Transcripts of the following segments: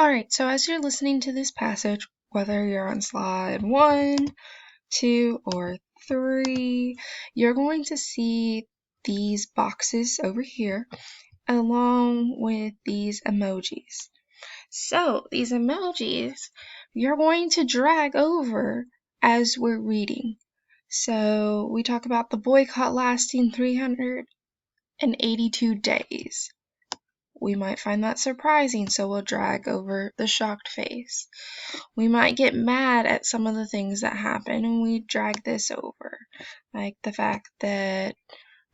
Alright, so as you're listening to this passage, whether you're on slide 1, 2, or 3, you're going to see these boxes over here along with these emojis. So these emojis, you're going to drag over as we're reading. So we talk about the boycott lasting 382 days. We might find that surprising, so we'll drag over the shocked face. We might get mad at some of the things that happen, and we drag this over, like the fact that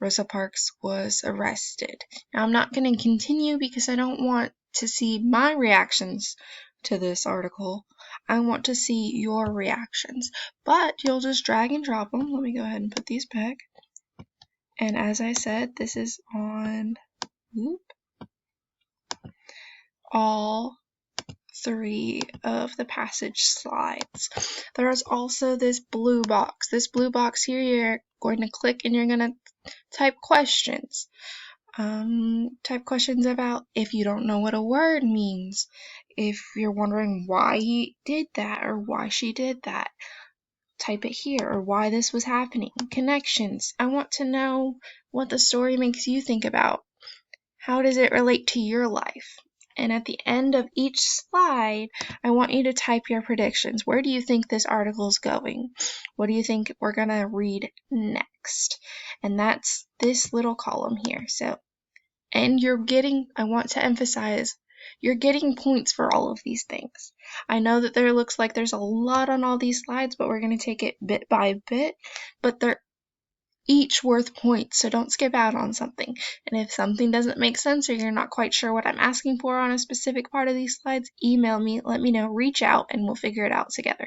Rosa Parks was arrested. Now, I'm not going to continue because I don't want to see my reactions to this article. I want to see your reactions, but you'll just drag and drop them. Let me go ahead and put these back. And as I said, this is on all 3 of the passage slides. There is also this blue box. This blue box here, you're going to click and you're going to type questions. Type questions about if you don't know what a word means, if you're wondering why he did that or why she did that. Type it here, or why this was happening. Connections. I want to know what the story makes you think about. How does it relate to your life? And at the end of each slide, I want you to type your predictions. Where do you think this article is going? What do you think we're going to read next? And that's this little column here. So, and I want to emphasize, you're getting points for all of these things. I know that there looks like there's a lot on all these slides, but we're going to take it bit by bit. But they're each worth points, so don't skip out on something. And if something doesn't make sense or you're not quite sure what I'm asking for on a specific part of these slides, email me, let me know, reach out, and we'll figure it out together.